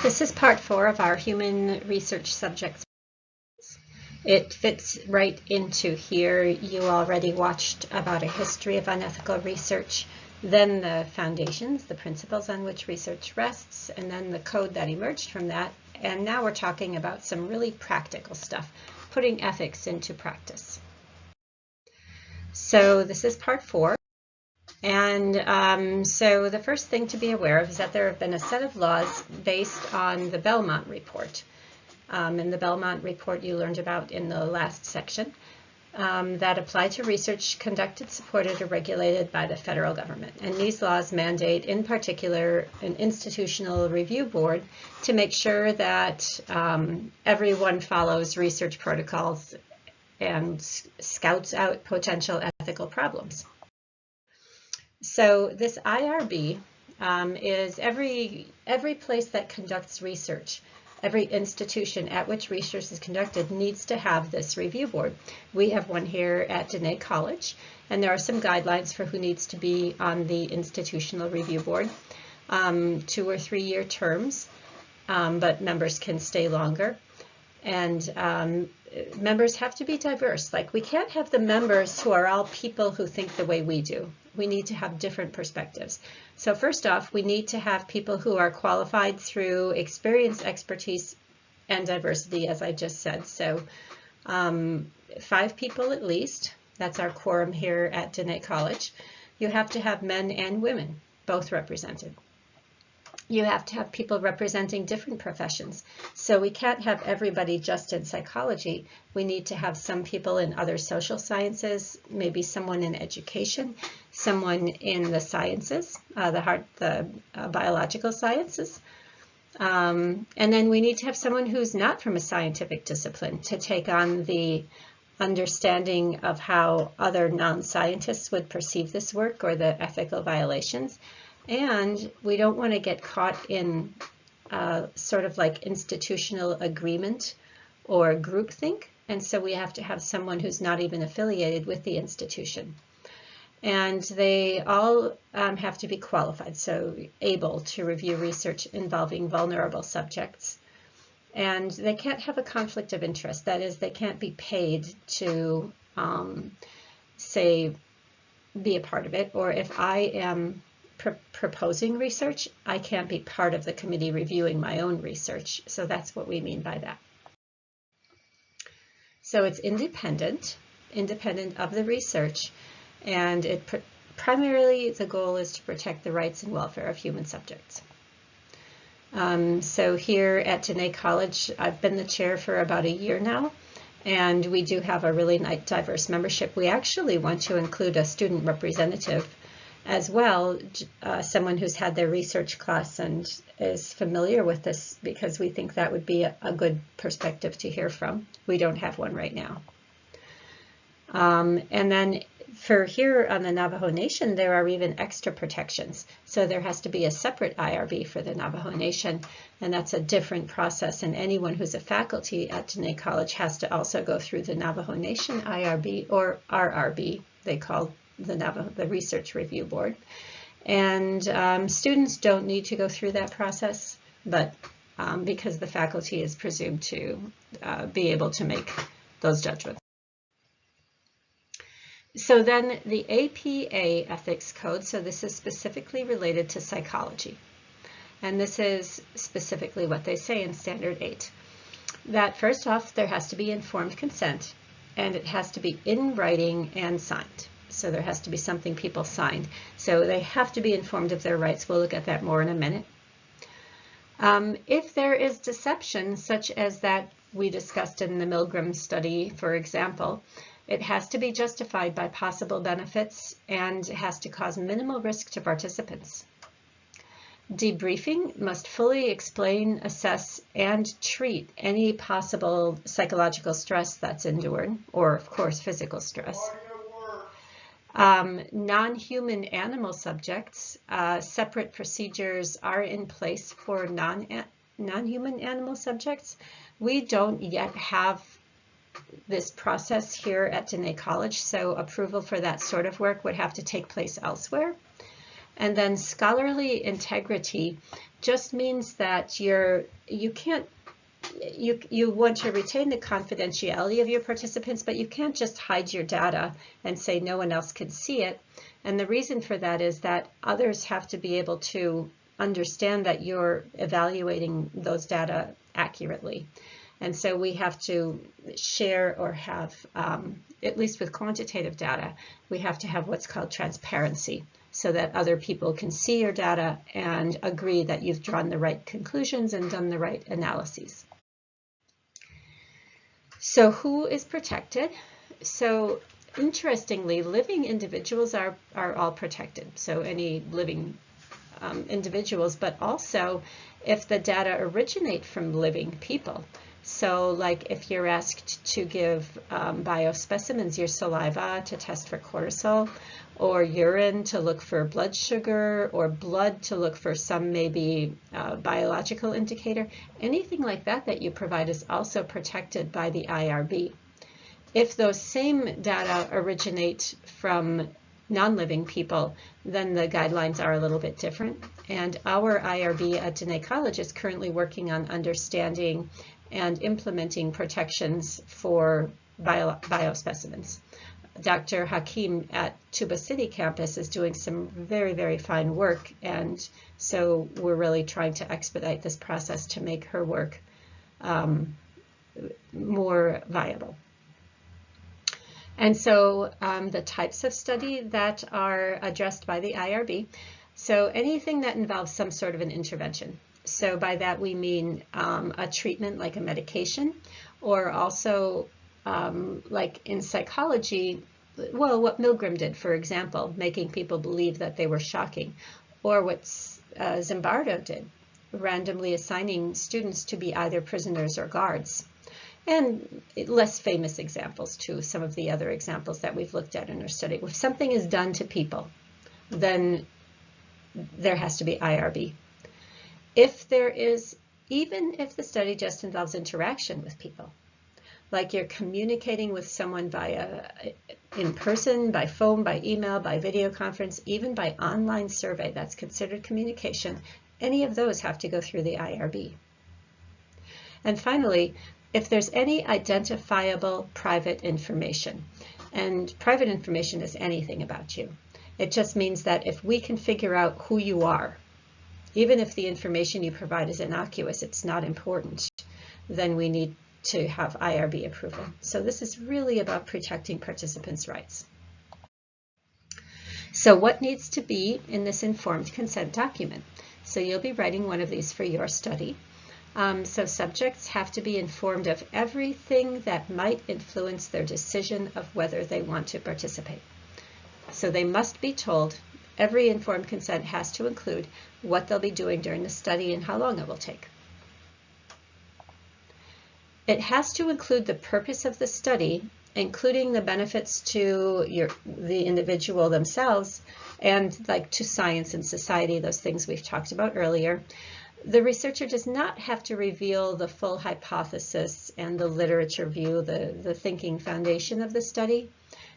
This is part 4 of our human research subjects. It fits right into here. You already watched about a history of unethical research, then the foundations, the principles on which research rests, and then the code that emerged from that. And now we're talking about some really practical stuff, putting ethics into practice. So this is part 4. And so the first thing to be aware of is that there have been a set of laws based on the Belmont Report. In the Belmont Report you learned about in the last section that apply to research conducted, supported, or regulated by the federal government. And these laws mandate, in particular, an institutional review board to make sure that everyone follows research protocols and scouts out potential ethical problems. So this IRB is every place that conducts research, every institution at which research is conducted needs to have this review board. We have one here at Diné College, and there are some guidelines for who needs to be on the institutional review board. 2 or 3 year terms, but members can stay longer. And members have to be diverse. Like, we can't have the members who are all people who think the way we do. We need to have different perspectives. So first off, we need to have people who are qualified through experience, expertise, and diversity, as I just said. So 5 people at least. That's our quorum here at Diné College. You have to have men and women, both represented. You have to have people representing different professions. So we can't have everybody just in psychology. We need to have some people in other social sciences, maybe someone in education, someone in the sciences, the biological sciences. And then we need to have someone who's not from a scientific discipline to take on the understanding of how other non-scientists would perceive this work or the ethical violations. And we don't want to get caught in sort of like institutional agreement or groupthink. And so we have to have someone who's not even affiliated with the institution. And they all have to be qualified, so able to review research involving vulnerable subjects. And they can't have a conflict of interest. That is, they can't be paid to, say, be a part of it. Or if I am proposing research, I can't be part of the committee reviewing my own research. So that's what we mean by that. So it's independent of the research, and primarily the goal is to protect the rights and welfare of human subjects. So here at Diné College, I've been the chair for about a year now, and we do have a really nice diverse membership. We actually want to include a student representative as well, someone who's had their research class and is familiar with this, because we think that would be a good perspective to hear from. We don't have one right now. And then for here on the Navajo Nation, there are even extra protections. So there has to be a separate IRB for the Navajo Nation, and that's a different process. And anyone who's a faculty at Diné College has to also go through the Navajo Nation IRB, or RRB, they call the Research Review Board. And students don't need to go through that process, but because the faculty is presumed to be able to make those judgments. So then the APA Ethics Code, so this is specifically related to psychology. And this is specifically what they say in Standard 8. That first off, there has to be informed consent, and it has to be in writing and signed. So there has to be something people signed. So they have to be informed of their rights. We'll look at that more in a minute. If there is deception, such as that we discussed in the Milgram study, for example, it has to be justified by possible benefits and has to cause minimal risk to participants. Debriefing must fully explain, assess, and treat any possible psychological stress that's endured, or of course physical stress. Non-human animal subjects, separate procedures are in place for non-human animal subjects. We don't yet have this process here at Diné College, so approval for that sort of work would have to take place elsewhere. And then scholarly integrity just means that you want to retain the confidentiality of your participants, but you can't just hide your data and say no one else can see it. And the reason for that is that others have to be able to understand that you're evaluating those data accurately. And so we have to share, or have, at least with quantitative data, we have to have what's called transparency, so that other people can see your data and agree that you've drawn the right conclusions and done the right analyses. So who is protected? So interestingly, living individuals are all protected. So any living individuals, but also if the data originate from living people. So like if you're asked to give biospecimens, your saliva to test for cortisol, or urine to look for blood sugar, or blood to look for some maybe biological indicator, anything like that that you provide is also protected by the IRB. If those same data originate from non-living people, then the guidelines are a little bit different. And our IRB at Diné College is currently working on understanding and implementing protections for biospecimens. Dr. Hakim at Tuba City campus is doing some very, very fine work, and so we're really trying to expedite this process to make her work more viable. And so the types of study that are addressed by the IRB, so anything that involves some sort of an intervention. So by that we mean a treatment like a medication, or also like in psychology, well, what Milgram did, for example, making people believe that they were shocking, or what Zimbardo did, randomly assigning students to be either prisoners or guards. And less famous examples too, some of the other examples that we've looked at in our study. If something is done to people, then there has to be IRB. If there is, even if the study just involves interaction with people, like you're communicating with someone via in person, by phone, by email, by video conference, even by online survey, that's considered communication, any of those have to go through the IRB. And finally, if there's any identifiable private information, and private information is anything about you, it just means that if we can figure out who you are, even if the information you provide is innocuous, it's not important, then we need to have IRB approval. So this is really about protecting participants' rights. So what needs to be in this informed consent document? So you'll be writing one of these for your study. So subjects have to be informed of everything that might influence their decision of whether they want to participate. So they must be told, every informed consent has to include what they'll be doing during the study and how long it will take. It has to include the purpose of the study, including the benefits to the individual themselves and like to science and society, those things we've talked about earlier. The researcher does not have to reveal the full hypothesis and the literature view, the thinking foundation of the study.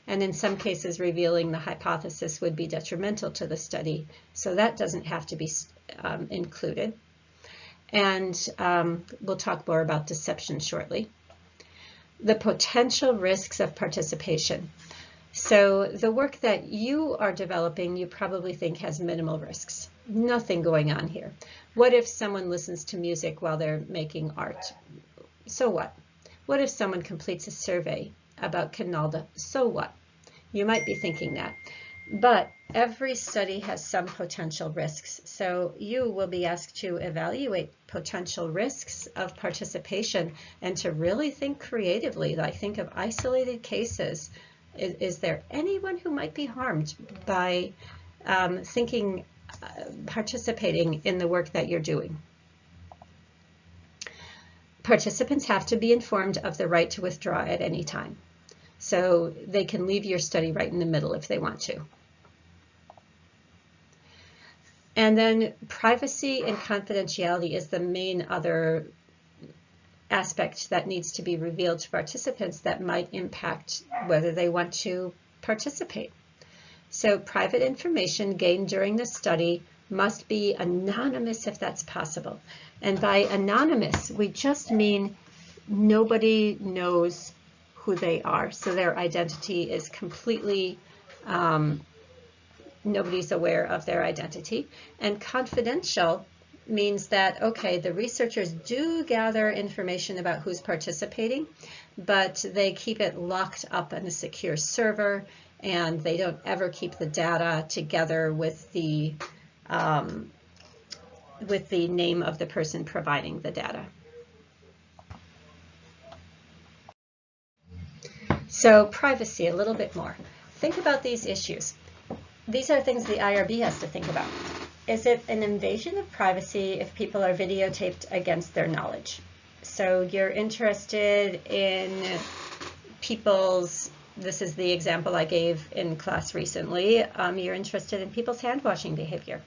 And in some cases, revealing the hypothesis would be detrimental to the study. So that doesn't have to be included. And we'll talk more about deception shortly. The potential risks of participation. So the work that you are developing, you probably think has minimal risks. Nothing going on here. What if someone listens to music while they're making art? So what? What if someone completes a survey about Canalda? So what? You might be thinking that. But every study has some potential risks. So you will be asked to evaluate potential risks of participation and to really think creatively, like think of isolated cases. Is there anyone who might be harmed by participating in the work that you're doing? Participants have to be informed of the right to withdraw at any time. So they can leave your study right in the middle if they want to. And then privacy and confidentiality is the main other aspect that needs to be revealed to participants that might impact whether they want to participate. So private information gained during the study must be anonymous if that's possible. And by anonymous, we just mean nobody knows who they are. So their identity is completely, nobody's aware of their identity. And confidential means that, okay, the researchers do gather information about who's participating, but they keep it locked up in a secure server, and they don't ever keep the data together with the name of the person providing the data. So privacy, a little bit more. Think about these issues. These are things the IRB has to think about. Is it an invasion of privacy if people are videotaped against their knowledge? So you're interested in people's, this is the example I gave in class recently, you're interested in people's hand washing behavior.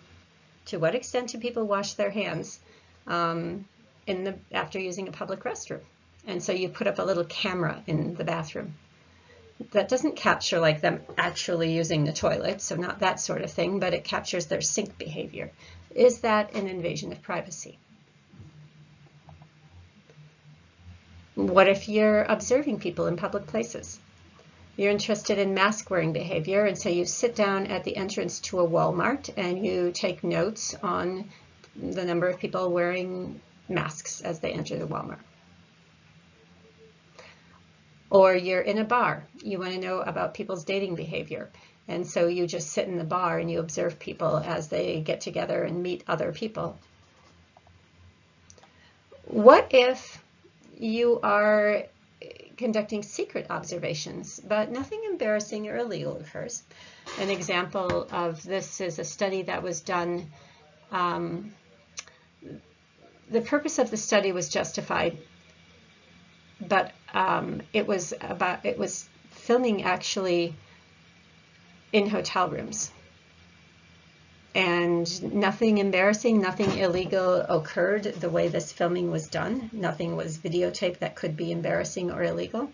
To what extent do people wash their hands after using a public restroom? And so you put up a little camera in the bathroom. That doesn't capture like them actually using the toilet, so not that sort of thing, but it captures their sink behavior. Is that an invasion of privacy? What if you're observing people in public places? You're interested in mask wearing behavior, and so you sit down at the entrance to a Walmart and you take notes on the number of people wearing masks as they enter the Walmart. Or you're in a bar, you want to know about people's dating behavior, and so you just sit in the bar and you observe people as they get together and meet other people. What if you are conducting secret observations, but nothing embarrassing or illegal occurs? An example of this is a study that was done. The purpose of the study was justified, but it was filming actually in hotel rooms, and nothing embarrassing, nothing illegal occurred the way this filming was done. Nothing was videotaped that could be embarrassing or illegal.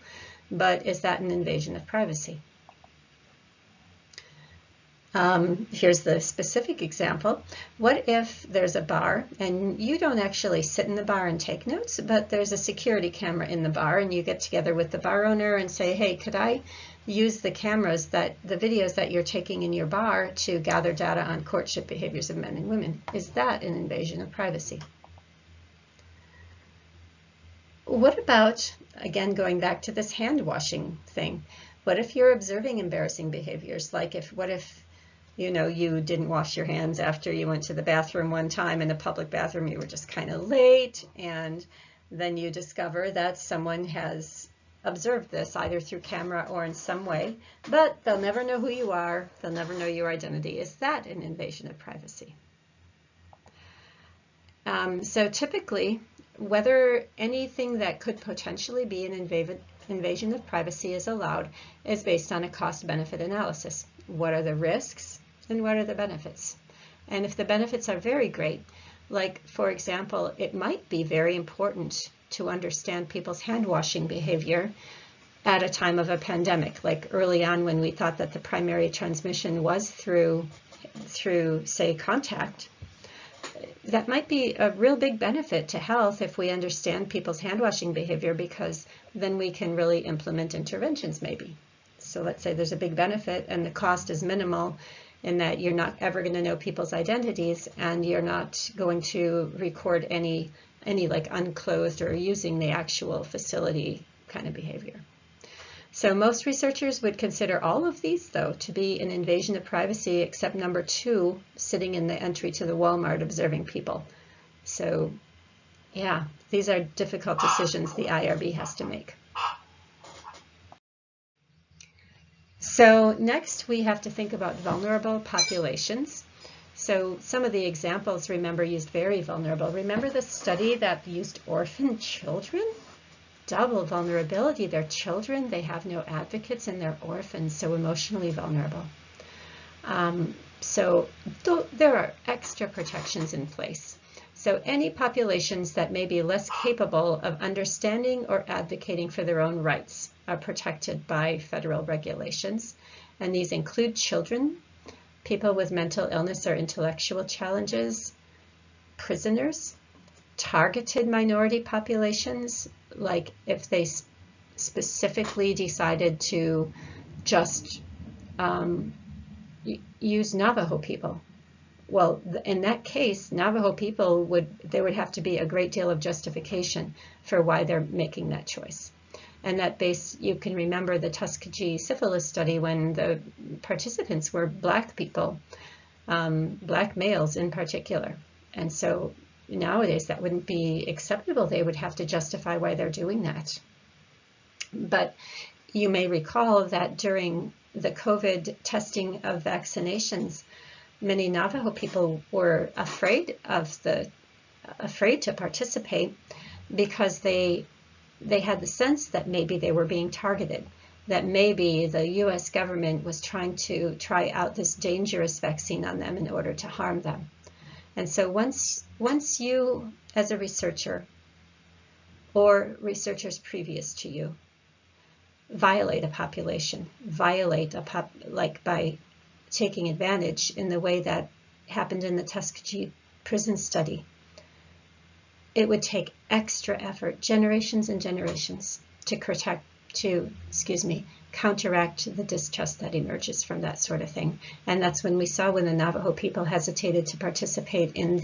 But is that an invasion of privacy? Here's the specific example. What if there's a bar and you don't actually sit in the bar and take notes, but there's a security camera in the bar, and you get together with the bar owner and say, hey, could I use the cameras, the videos that you're taking in your bar to gather data on courtship behaviors of men and women? Is that an invasion of privacy? What about, again, going back to this hand washing thing, what if you're observing embarrassing behaviors? Like what if you didn't wash your hands after you went to the bathroom one time in a public bathroom, you were just kind of late, and then you discover that someone has observed this either through camera or in some way, but they'll never know who you are, they'll never know your identity. Is that an invasion of privacy? So typically, whether anything that could potentially be an invasion of privacy is allowed is based on a cost-benefit analysis. What are the risks and what are the benefits? And if the benefits are very great, like for example, it might be very important to understand people's hand washing behavior at a time of a pandemic, like early on when we thought that the primary transmission was through say, contact. That might be a real big benefit to health if we understand people's hand washing behavior, because then we can really implement interventions maybe. So let's say there's a big benefit and the cost is minimal in that you're not ever going to know people's identities, and you're not going to record any like unclothed or using the actual facility kind of behavior. So most researchers would consider all of these, though, to be an invasion of privacy, except number 2, sitting in the entry to the Walmart observing people. So yeah, these are difficult decisions the IRB has to make. So next we have to think about vulnerable populations. So some of the examples, remember, used very vulnerable. Remember the study that used orphan children? Double vulnerability. They're children, they have no advocates, and they're orphans, so emotionally vulnerable. So there are extra protections in place. So any populations that may be less capable of understanding or advocating for their own rights are protected by federal regulations. and these include children, people with mental illness or intellectual challenges, prisoners, targeted minority populations, like if they specifically decided to just use Navajo people. Well, in that case, Navajo people there would have to be a great deal of justification for why they're making that choice. And you can remember the Tuskegee syphilis study when the participants were Black people, Black males in particular. And so nowadays that wouldn't be acceptable. They would have to justify why they're doing that. But you may recall that during the COVID testing of vaccinations, many Navajo people were afraid to participate because they had the sense that maybe they were being targeted, that maybe the US government was trying to try out this dangerous vaccine on them in order to harm them. And so once you, as a researcher or researchers previous to you, violate a population, like by taking advantage in the way that happened in the Tuskegee prison study, it would take extra effort, generations and generations, to counteract the distrust that emerges from that sort of thing. And that's when we saw when the Navajo people hesitated to participate in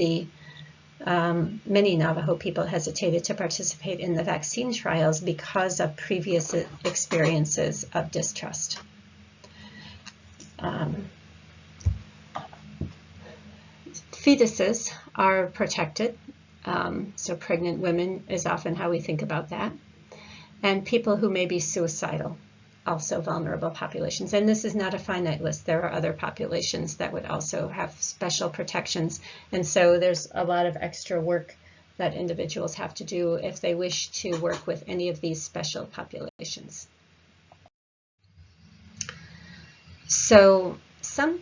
many Navajo people hesitated to participate in the vaccine trials because of previous experiences of distrust. Fetuses are protected, so pregnant women is often how we think about that. And people who may be suicidal, also vulnerable populations. And this is not a finite list. There are other populations that would also have special protections. And so there's a lot of extra work that individuals have to do if they wish to work with any of these special populations. So some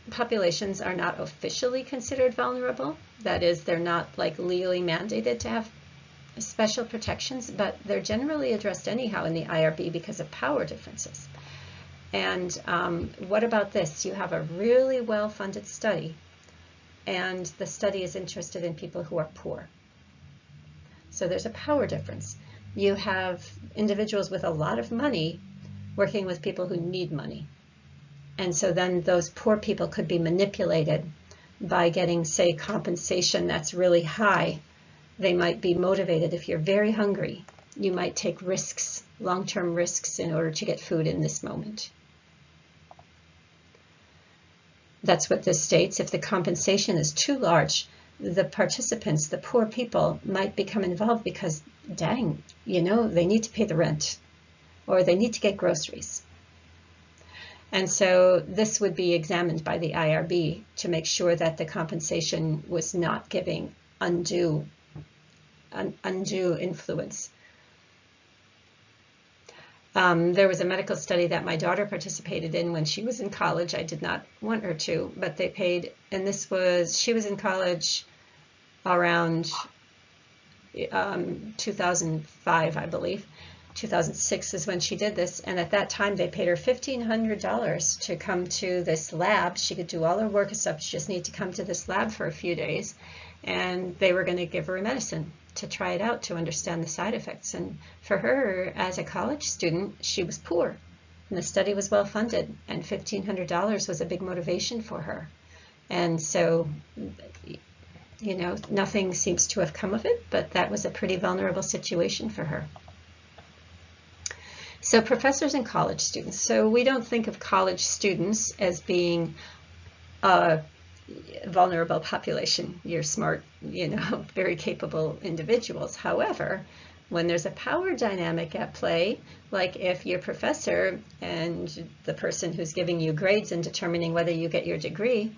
populations are not officially considered vulnerable. That is, they're not like legally mandated to have special protections, but they're generally addressed anyhow in the IRB because of power differences. And what about this? You have a really well-funded study, and the study is interested in people who are poor. So there's a power difference. You have individuals with a lot of money working with people who need money. And so then those poor people could be manipulated by getting, say, compensation that's really high. They might be motivated. If you're very hungry, you might take risks, long-term risks, in order to get food in this moment. That's what this states. If the compensation is too large, the participants, the poor people, might become involved because, dang, they need to pay the rent or they need to get groceries. And so this would be examined by the IRB to make sure that the compensation was not giving undue influence. There was a medical study that my daughter participated in when she was in college. I did not want her to, but they paid, and she was in college around 2005, I believe. 2006 is when she did this, and at that time they paid her $1,500 to come to this lab. She could do all her work and stuff, she just needed to come to this lab for a few days, and they were going to give her a medicine to try it out to understand the side effects. And for her, as a college student, she was poor, and the study was well funded, and $1,500 was a big motivation for her. And so, nothing seems to have come of it, but that was a pretty vulnerable situation for her. So professors and college students. So we don't think of college students as being a vulnerable population. You're smart, very capable individuals. However, when there's a power dynamic at play, like if your professor and the person who's giving you grades and determining whether you get your degree,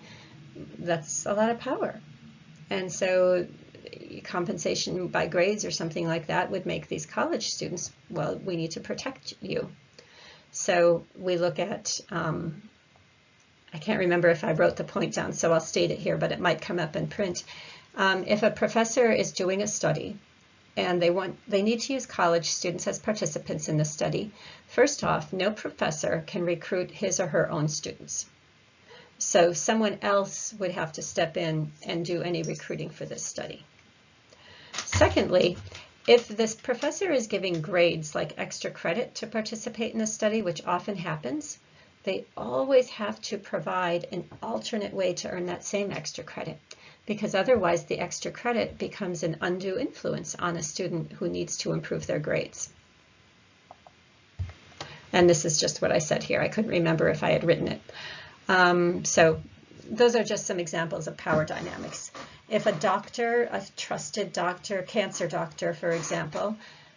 that's a lot of power. And so compensation by grades or something like that would make these college students, well, we need to protect you. So we look at, I can't remember if I wrote the point down, so I'll state it here, but it might come up in print. If a professor is doing a study and they need to use college students as participants in the study. First off, no professor can recruit his or her own students. So someone else would have to step in and do any recruiting for this study. Secondly, if this professor is giving grades like extra credit to participate in the study, which often happens, they always have to provide an alternate way to earn that same extra credit, because otherwise the extra credit becomes an undue influence on a student who needs to improve their grades. And this is just what I said here. I couldn't remember if I had written it. So those are just some examples of power dynamics. If a doctor, a trusted doctor, cancer doctor, for example,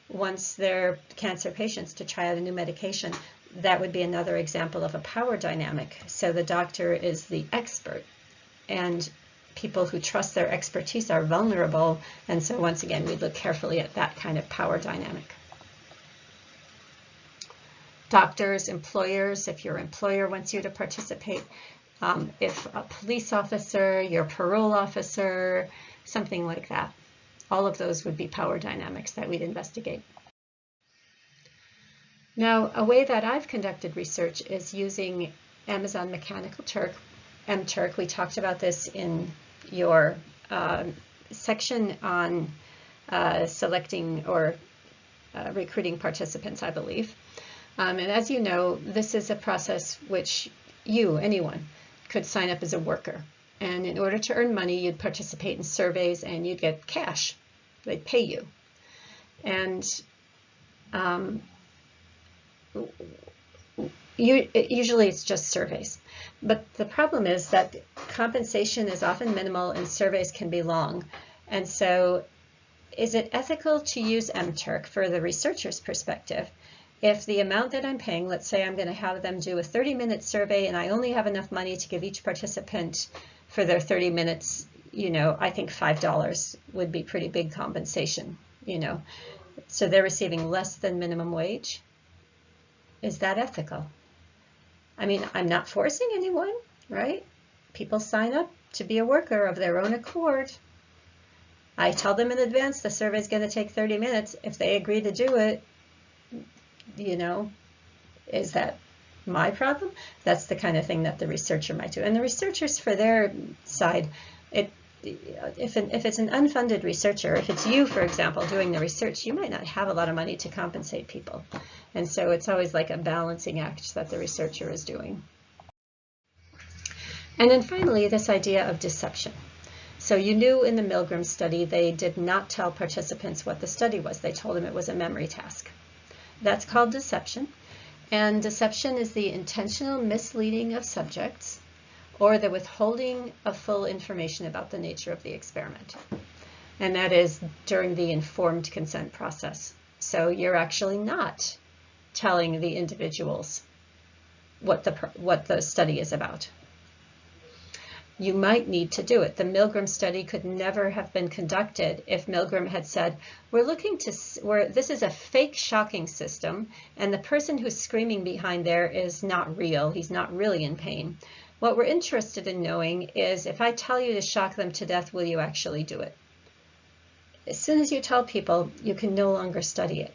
wants their cancer patients to try out a new medication, that would be another example of a power dynamic. So the doctor is the expert, and people who trust their expertise are vulnerable. And so once again, we'd look carefully at that kind of power dynamic. Doctors, employers, if your employer wants you to participate, if a police officer, your parole officer, something like that. All of those would be power dynamics that we'd investigate. Now, a way that I've conducted research is using Amazon Mechanical Turk, MTurk. We talked about this in your section on selecting or recruiting participants, I believe. And as you know, this is a process which anyone, could sign up as a worker. And in order to earn money, you'd participate in surveys and you'd get cash. They'd pay you. And usually it's just surveys. But the problem is that compensation is often minimal and surveys can be long. And so is it ethical to use MTurk for the researcher's perspective? If the amount that I'm paying, let's say I'm going to have them do a 30-minute survey and I only have enough money to give each participant for their 30 minutes, I think $5 would be pretty big compensation, So they're receiving less than minimum wage. Is that ethical? I mean, I'm not forcing anyone, right? People sign up to be a worker of their own accord. I tell them in advance the survey is going to take 30 minutes. If they agree to do it, is that my problem? That's the kind of thing that the researcher might do. And the researchers, for their side, if it's an unfunded researcher, if it's you, for example, doing the research, you might not have a lot of money to compensate people. And so it's always like a balancing act that the researcher is doing. And then finally, this idea of deception. So you knew in the Milgram study, they did not tell participants what the study was. They told them it was a memory task. That's called deception. And deception is the intentional misleading of subjects or the withholding of full information about the nature of the experiment. And that is during the informed consent process. So you're actually not telling the individuals what the study is about. You might need to do it. The Milgram study could never have been conducted if Milgram had said, this is a fake shocking system, and the person who's screaming behind there is not real. He's not really in pain. What we're interested in knowing is, if I tell you to shock them to death, will you actually do it? As soon as you tell people, you can no longer study it.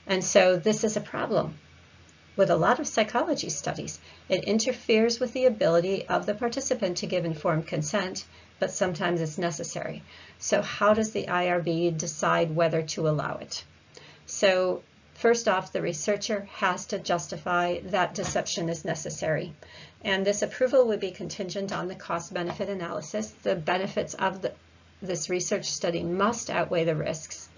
And so this is a problem with a lot of psychology studies. It interferes with the ability of the participant to give informed consent, but sometimes it's necessary. So how does the IRB decide whether to allow it? So first off, the researcher has to justify that deception is necessary. And this approval would be contingent on the cost-benefit analysis. The benefits of this research study must outweigh the risks,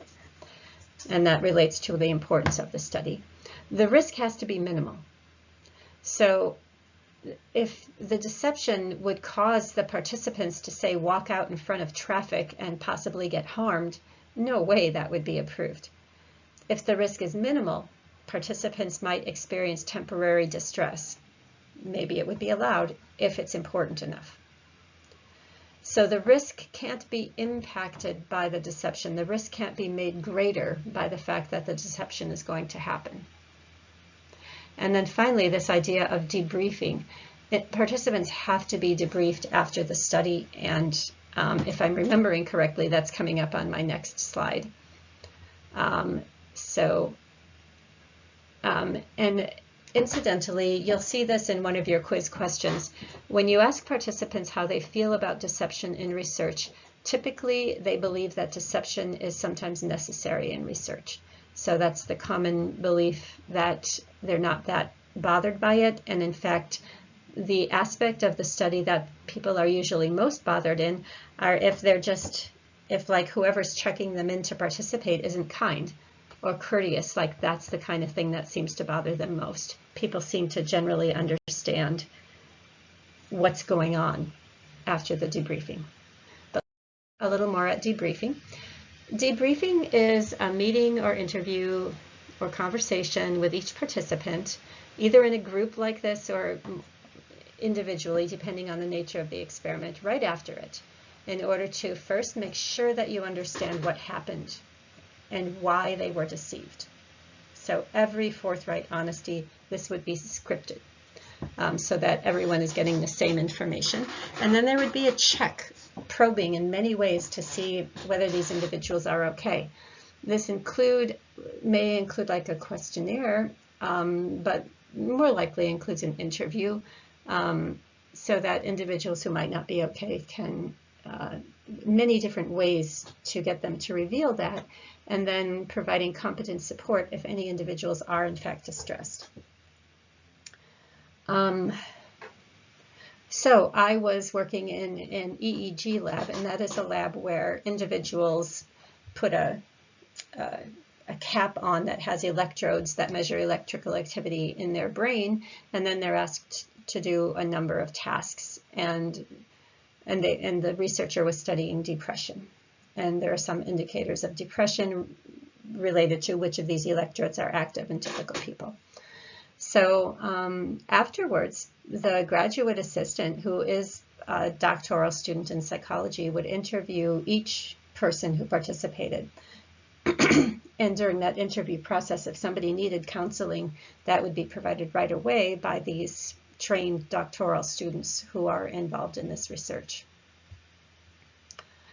and that relates to the importance of the study. The risk has to be minimal. So if the deception would cause the participants to, say, walk out in front of traffic and possibly get harmed, no way that would be approved. If the risk is minimal, participants might experience temporary distress. Maybe it would be allowed if it's important enough. So the risk can't be impacted by the deception. The risk can't be made greater by the fact that the deception is going to happen. And then finally, this idea of debriefing. Participants have to be debriefed after the study, and If I'm remembering correctly, that's coming up on my next slide. And incidentally, you'll see this in one of your quiz questions. When you ask participants how they feel about deception in research, typically they believe that deception is sometimes necessary in research. So that's the common belief, that they're not that bothered by it. And in fact, the aspect of the study that people are usually most bothered in are if like whoever's checking them in to participate isn't kind or courteous. Like that's the kind of thing that seems to bother them most. People seem to generally understand what's going on after the debriefing. But a little more at debriefing. Debriefing is a meeting or interview or conversation with each participant, either in a group like this or individually, depending on the nature of the experiment, right after it, in order to first make sure that you understand what happened and why they were deceived. So every forthright honesty, this would be scripted so that everyone is getting the same information. And then there would be a check, probing in many ways to see whether these individuals are okay. This may include like a questionnaire, but more likely includes an interview, so that individuals who might not be okay can, many different ways to get them to reveal that, and then providing competent support if any individuals are in fact distressed. So I was working in an EEG lab, and that is a lab where individuals put a cap on that has electrodes that measure electrical activity in their brain, and then they're asked to do a number of tasks. And the researcher was studying depression. And there are some indicators of depression related to which of these electrodes are active in typical people. So afterwards, the graduate assistant, who is a doctoral student in psychology, would interview each person who participated. And during that interview process, if somebody needed counseling, that would be provided right away by these trained doctoral students who are involved in this research.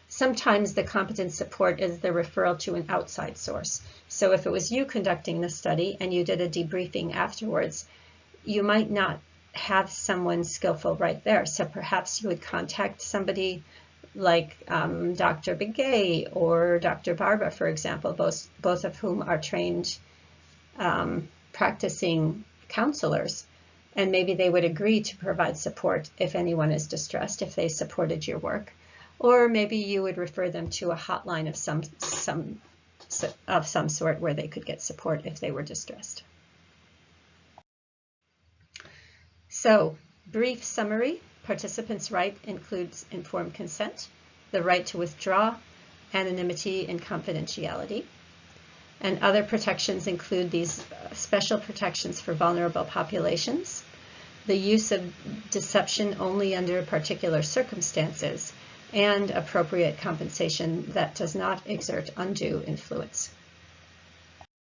Sometimes the competent support is the referral to an outside source. So if it was you conducting the study and you did a debriefing afterwards, you might not have someone skillful right there. So perhaps you would contact somebody like Dr. Begay or Dr. Barba, for example, both of whom are trained practicing counselors. And maybe they would agree to provide support if anyone is distressed, if they supported your work. Or maybe you would refer them to a hotline of some sort where they could get support if they were distressed. So, brief summary. Participants' right includes informed consent, the right to withdraw, anonymity, and confidentiality. And other protections include these special protections for vulnerable populations, the use of deception only under particular circumstances, and appropriate compensation that does not exert undue influence.